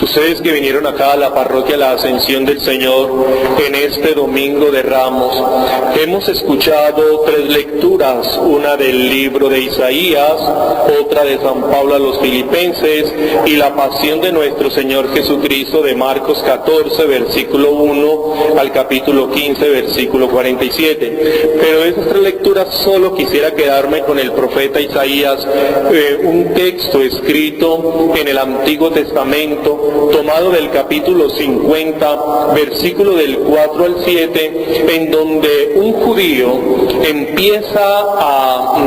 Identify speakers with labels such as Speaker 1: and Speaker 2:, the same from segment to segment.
Speaker 1: Ustedes que vinieron acá a la parroquia La Ascensión del Señor en este Domingo de Ramos, hemos escuchado 3 lecturas, una del libro de Isaías, otra de San Pablo a los Filipenses y la pasión de nuestro Señor Jesucristo de Marcos 14, versículo 1 al capítulo 15, versículo 47. Pero de esas 3 lecturas solo quisiera quedarme con el profeta Isaías, un texto escrito en el Antiguo Testamento, tomado del capítulo 50, versículo del 4 al 7, en donde un judío empieza a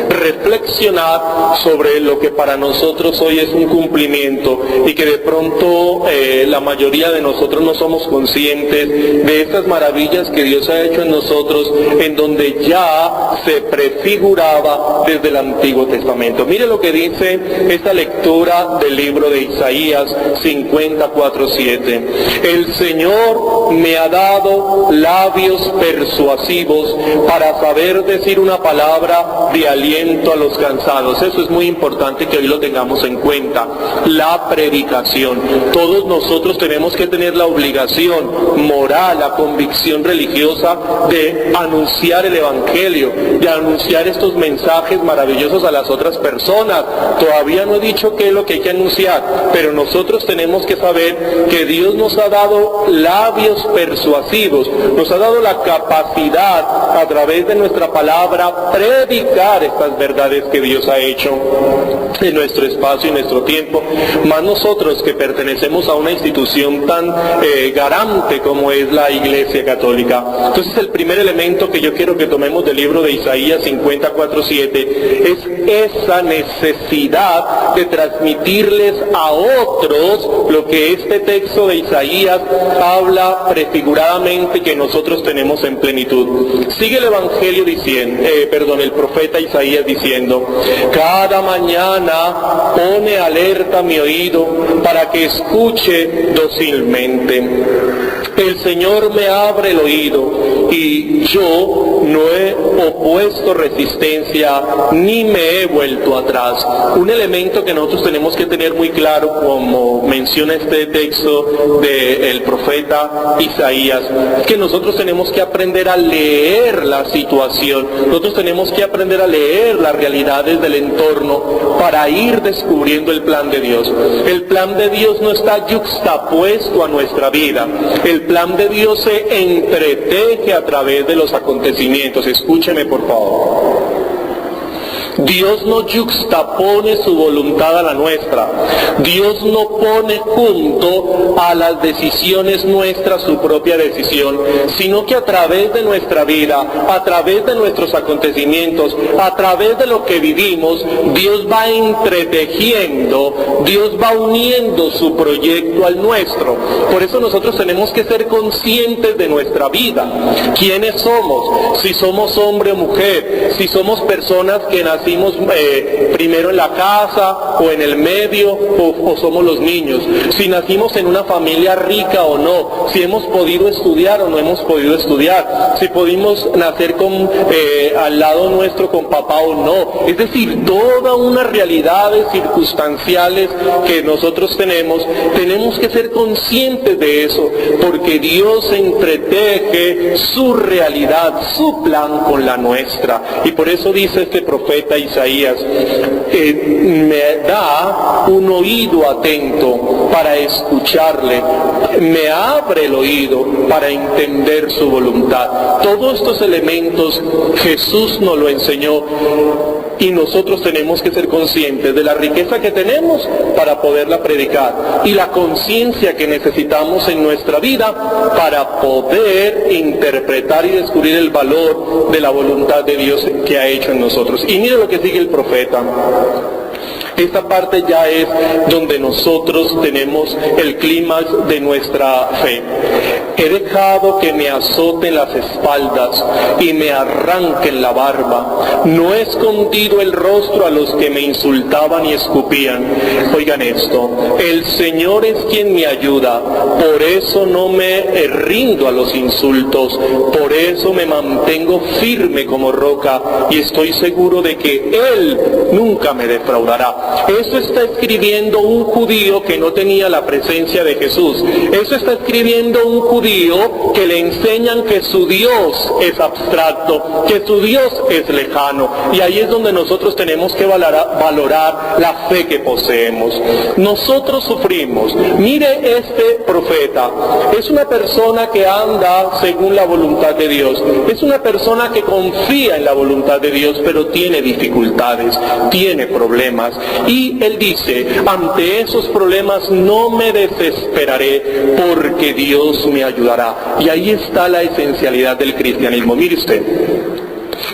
Speaker 1: reflexionar sobre lo que para nosotros hoy es un cumplimiento y que de pronto la mayoría de nosotros no somos conscientes de estas maravillas que Dios ha hecho en nosotros, en donde ya se prefiguraba desde el Antiguo Testamento. Mire lo que dice esta lectura del libro de Isaías 54:7. El Señor me ha dado labios persuasivos para saber decir una palabra de aliento a los cansados. Eso es muy importante que hoy lo tengamos en cuenta. La predicación. Todos nosotros tenemos que tener la obligación moral, la convicción religiosa de anunciar el Evangelio, de anunciar estos mensajes maravillosos a las otras personas. Todavía no he dicho qué es lo que hay que anunciar, pero nosotros tenemos que saber que Dios nos ha dado labios persuasivos, nos ha dado la capacidad a través de nuestra palabra predicar estas verdades que Dios ha hecho en nuestro espacio y nuestro tiempo, más nosotros que pertenecemos a una institución tan garante como es la Iglesia Católica. Entonces el primer elemento que yo quiero que tomemos del libro de Isaías 54:7 es esa necesidad de transmitirles a otros lo que este texto de Isaías habla prefiguradamente que nosotros tenemos en plenitud. Sigue el Evangelio diciendo, el profeta Isaías diciendo: cada mañana pone alerta mi oído para que escuche dócilmente. El Señor me abre el oído y yo no he opuesto resistencia ni me he vuelto atrás. Un elemento que nosotros tenemos que tener muy claro, como menciona este texto del profeta Isaías, es que nosotros tenemos que aprender a leer la situación, nosotros tenemos que aprender a leer las realidades del entorno para ir descubriendo el plan de Dios. El plan de Dios no está yuxtapuesto a nuestra vida. El plan de Dios se entreteje a través de los acontecimientos. Escúcheme, por favor. Dios no yuxtapone su voluntad a la nuestra. Dios no pone junto a las decisiones nuestras su propia decisión, sino que a través de nuestra vida, a través de nuestros acontecimientos, a través de lo que vivimos, Dios va entretejiendo, Dios va uniendo su proyecto al nuestro. Por eso nosotros tenemos que ser conscientes de nuestra vida. ¿Quiénes somos? Si somos hombre o mujer, si somos personas que nacimos primero en la casa o en el medio o somos los niños, si nacimos en una familia rica o no, si hemos podido estudiar o no hemos podido estudiar, si pudimos nacer al lado nuestro con papá o no. Es decir, toda una realidades circunstanciales que nosotros tenemos que ser conscientes de eso, porque Dios entreteje su realidad, su plan con la nuestra. Y por eso dice este profeta Isaías, me da un oído atento para escucharle, me abre el oído para entender su voluntad. Todos estos elementos Jesús nos lo enseñó y nosotros tenemos que ser conscientes de la riqueza que tenemos para poderla predicar y la conciencia que necesitamos en nuestra vida para poder interpretar y descubrir el valor de la voluntad de Dios que ha hecho en nosotros. Y mire lo que sigue el profeta. Esta parte ya es donde nosotros tenemos el clímax de nuestra fe. He dejado que me azoten las espaldas y me arranquen la barba. No he escondido el rostro a los que me insultaban y escupían. Oigan esto, el Señor es quien me ayuda, por eso no me rindo a los insultos, por eso me mantengo firme como roca y estoy seguro de que Él nunca me defraudará. nada. Eso está escribiendo un judío que no tenía la presencia de Jesús. Eso está escribiendo un judío que le enseñan que su Dios es abstracto, que su Dios es lejano. Y ahí es donde nosotros tenemos que valorar la fe que poseemos. Nosotros sufrimos. Mire, este profeta es una persona que anda según la voluntad de Dios. Es una persona que confía en la voluntad de Dios, pero tiene dificultades, tiene problemas. Y él dice, ante esos problemas no me desesperaré, porque Dios me ayudará. Y ahí está la esencialidad del cristianismo. Mire usted,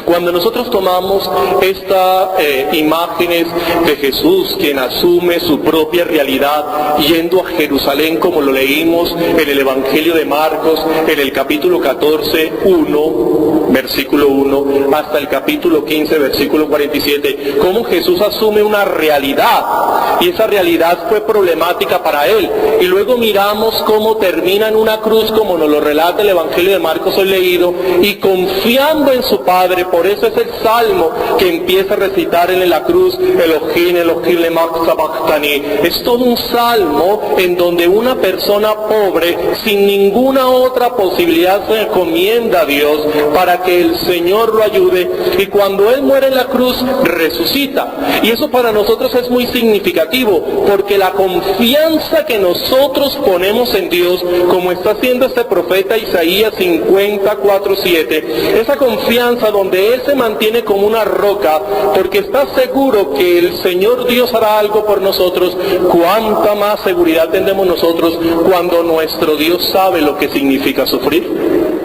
Speaker 1: cuando nosotros tomamos estas imágenes de Jesús, quien asume su propia realidad yendo a Jerusalén, como lo leímos en el Evangelio de Marcos, en el capítulo 14, 1, versículo 1, hasta el capítulo 15, versículo 47, cómo Jesús asume una realidad, y esa realidad fue problemática para él. Y luego miramos cómo termina en una cruz, como nos lo relata el Evangelio de Marcos hoy leído, y confiando en su Padre. Por eso es el salmo que empieza a recitar en la cruz, Elohim, Elohim lema sabachthani. Es todo un salmo en donde una persona pobre, sin ninguna otra posibilidad, se encomienda a Dios para que el Señor lo ayude, y cuando Él muere en la cruz, resucita. Y eso para nosotros es muy significativo, porque la confianza que nosotros ponemos en Dios, como está haciendo este profeta Isaías 54:7, esa confianza donde Él se mantiene como una roca, porque está seguro que el Señor Dios hará algo por nosotros. ¿Cuánta más seguridad tendremos nosotros cuando nuestro Dios sabe lo que significa sufrir?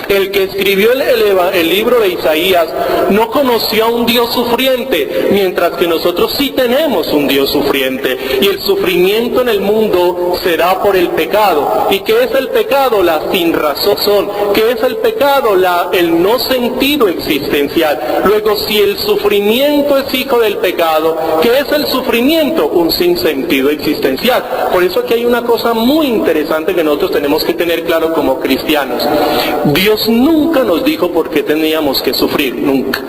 Speaker 1: El que escribió el libro de Isaías no conoció a un Dios sufriente, mientras que nosotros sí tenemos un Dios sufriente. Y el sufrimiento en el mundo se da por el pecado. ¿Y qué es el pecado? La sinrazón. ¿Qué es el pecado? El no sentido existencial. Luego, si el sufrimiento es hijo del pecado, ¿qué es el sufrimiento? Un sinsentido existencial. Por eso aquí hay una cosa muy interesante que nosotros tenemos que tener claro como cristianos. Dios nunca nos dijo por qué teníamos que sufrir, nunca.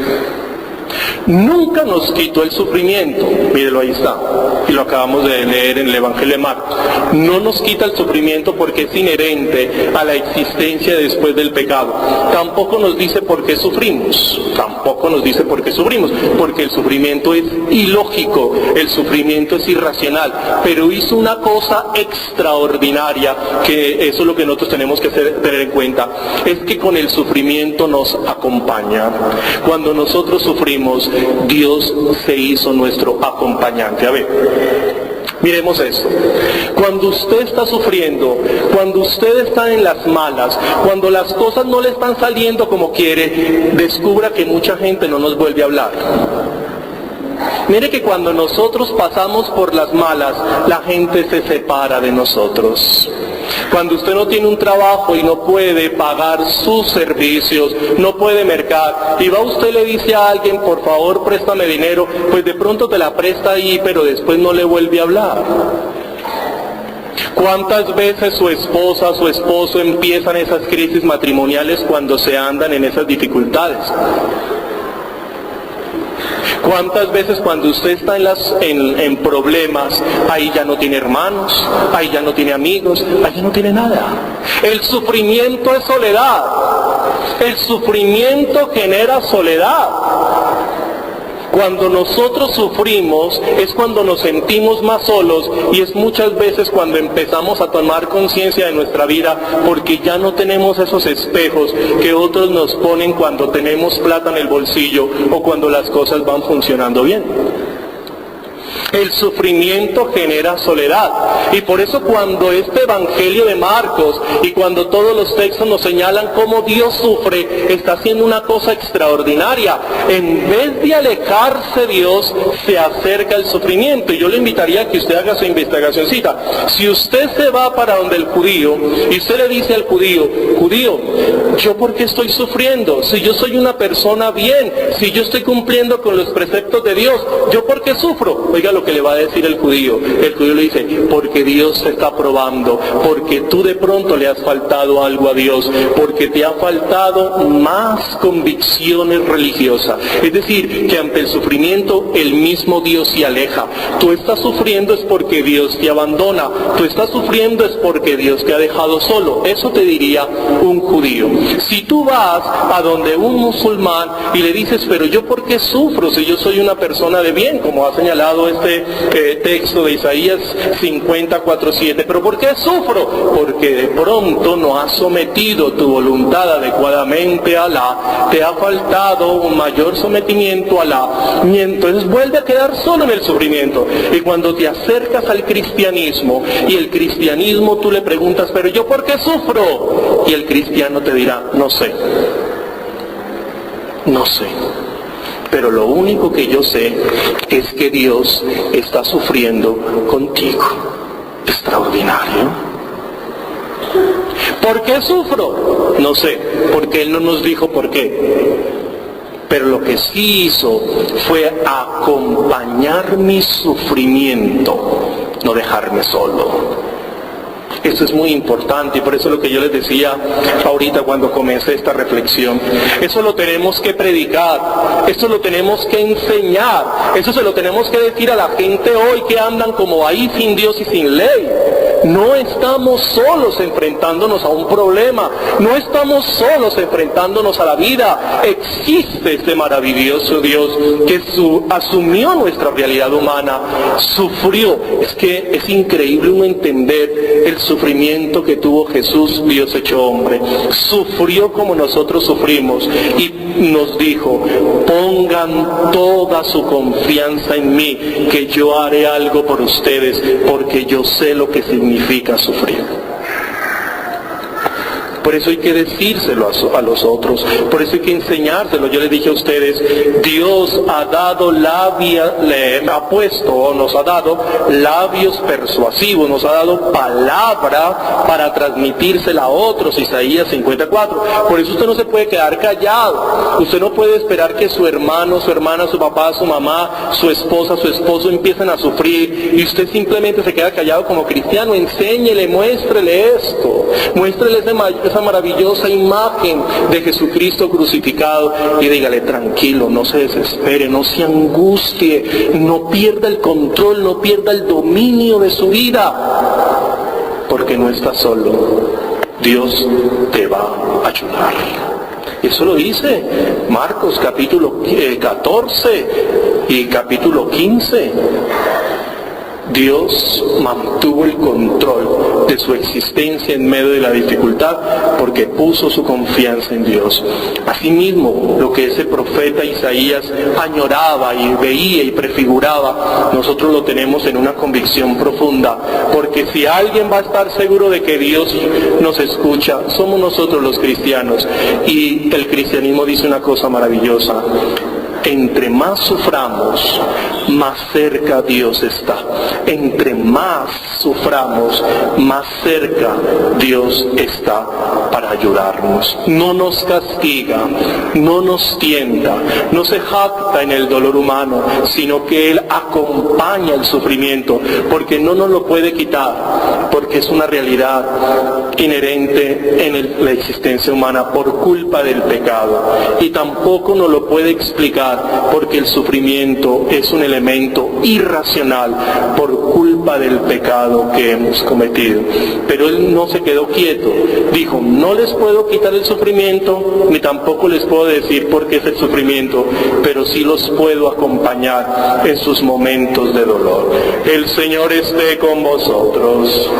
Speaker 1: Nunca nos quitó el sufrimiento. Mírelo, ahí está. Y lo acabamos de leer en el Evangelio de Marcos. No nos quita el sufrimiento porque es inherente a la existencia después del pecado. Tampoco nos dice por qué sufrimos. Tampoco nos dice por qué sufrimos. Porque el sufrimiento es ilógico. El sufrimiento es irracional. Pero hizo una cosa extraordinaria, que eso es lo que nosotros tenemos que tener en cuenta. Es que con el sufrimiento nos acompaña. Cuando nosotros sufrimos, Dios se hizo nuestro acompañante. A ver, miremos esto. Cuando usted está sufriendo, cuando usted está en las malas, cuando las cosas no le están saliendo como quiere, descubra que mucha gente no nos vuelve a hablar. Mire que cuando nosotros pasamos por las malas, la gente se separa de nosotros. Cuando usted no tiene un trabajo y no puede pagar sus servicios, no puede mercar, y va usted y le dice a alguien, por favor préstame dinero, pues de pronto te la presta ahí, pero después no le vuelve a hablar. ¿Cuántas veces su esposa, su esposo empiezan esas crisis matrimoniales cuando se andan en esas dificultades? ¿Cuántas veces cuando usted está en problemas, ahí ya no tiene hermanos, ahí ya no tiene amigos, ahí ya no tiene nada? El sufrimiento es soledad. El sufrimiento genera soledad. Cuando nosotros sufrimos es cuando nos sentimos más solos, y es muchas veces cuando empezamos a tomar conciencia de nuestra vida, porque ya no tenemos esos espejos que otros nos ponen cuando tenemos plata en el bolsillo o cuando las cosas van funcionando bien. El sufrimiento genera soledad. Y por eso cuando este Evangelio de Marcos y cuando todos los textos nos señalan cómo Dios sufre, está haciendo una cosa extraordinaria. En vez de alejarse Dios, se acerca el sufrimiento. Y yo le invitaría a que usted haga su investigacióncita. Si usted se va para donde el judío y usted le dice al judío, judío, ¿yo por qué estoy sufriendo? Si yo soy una persona bien, si yo estoy cumpliendo con los preceptos de Dios, ¿yo por qué sufro? Oiga lo lo que le va a decir el judío. El judío le dice, porque Dios te está probando, porque tú de pronto le has faltado algo a Dios, porque te ha faltado más convicciones religiosas. Es decir, que ante el sufrimiento el mismo Dios se aleja. Tú estás sufriendo es porque Dios te abandona, tú estás sufriendo es porque Dios te ha dejado solo. Eso te diría un judío. Si tú vas a donde un musulmán y le dices, pero yo ¿por qué sufro si yo soy una persona de bien? Como ha señalado este texto de Isaías 50:4-7. ¿Pero por qué sufro? Porque de pronto no has sometido tu voluntad adecuadamente a Alá, te ha faltado un mayor sometimiento a Alá, y entonces vuelve a quedar solo en el sufrimiento. Y cuando te acercas al cristianismo, y el cristianismo tú le preguntas, pero ¿yo por qué sufro? Y el cristiano te dirá, no sé, pero lo único que yo sé es que Dios está sufriendo contigo. Extraordinario. ¿Por qué sufro? No sé, porque Él no nos dijo por qué. Pero lo que sí hizo fue acompañar mi sufrimiento, no dejarme solo. Eso es muy importante, y por eso lo que yo les decía ahorita cuando comencé esta reflexión, eso lo tenemos que predicar, eso lo tenemos que enseñar, eso se lo tenemos que decir a la gente hoy que andan como ahí sin Dios y sin ley. No estamos solos enfrentándonos a un problema, no estamos solos enfrentándonos a la vida. Existe este maravilloso Dios que asumió nuestra realidad humana, sufrió. Es que es increíble uno entender el sufrimiento que tuvo Jesús, Dios hecho hombre. Sufrió como nosotros sufrimos y nos dijo, pongan toda su confianza en mí, que yo haré algo por ustedes, porque yo sé lo que significa sufrir. Por eso hay que decírselo a los otros, por eso hay que enseñárselo. Yo les dije a ustedes, Dios ha dado nos ha dado labios persuasivos, nos ha dado palabra para transmitírsela a otros, Isaías 54. Por eso usted no se puede quedar callado, usted no puede esperar que su hermano, su hermana, su papá, su mamá, su esposa, su esposo empiecen a sufrir y usted simplemente se queda callado como cristiano. Enséñele, muéstrele esto, muéstrele esa maravillosa imagen de Jesucristo crucificado y dígale, tranquilo, no se desespere, no se angustie, no pierda el control, no pierda el dominio de su vida, porque no está solo, Dios te va a ayudar. Eso lo dice Marcos capítulo 14 y capítulo 15. Dios mantuvo el control de su existencia en medio de la dificultad porque puso su confianza en Dios. Asimismo, lo que ese profeta Isaías añoraba y veía y prefiguraba, nosotros lo tenemos en una convicción profunda, porque si alguien va a estar seguro de que Dios nos escucha, somos nosotros los cristianos. Y el cristianismo dice una cosa maravillosa: entre más suframos, más cerca Dios está. Entre más suframos, más cerca Dios está para ayudarnos. No nos castiga, no nos tienta, no se jacta en el dolor humano, sino que Él acompaña el sufrimiento, porque no nos lo puede quitar, porque es una realidad inherente en la existencia humana por culpa del pecado, y tampoco nos lo puede explicar porque el sufrimiento es un elemento irracional por culpa del pecado que hemos cometido. Pero Él no se quedó quieto, dijo, no les puedo quitar el sufrimiento, ni tampoco les puedo decir por qué es el sufrimiento, pero sí los puedo acompañar en sus momentos de dolor. El Señor esté con vosotros.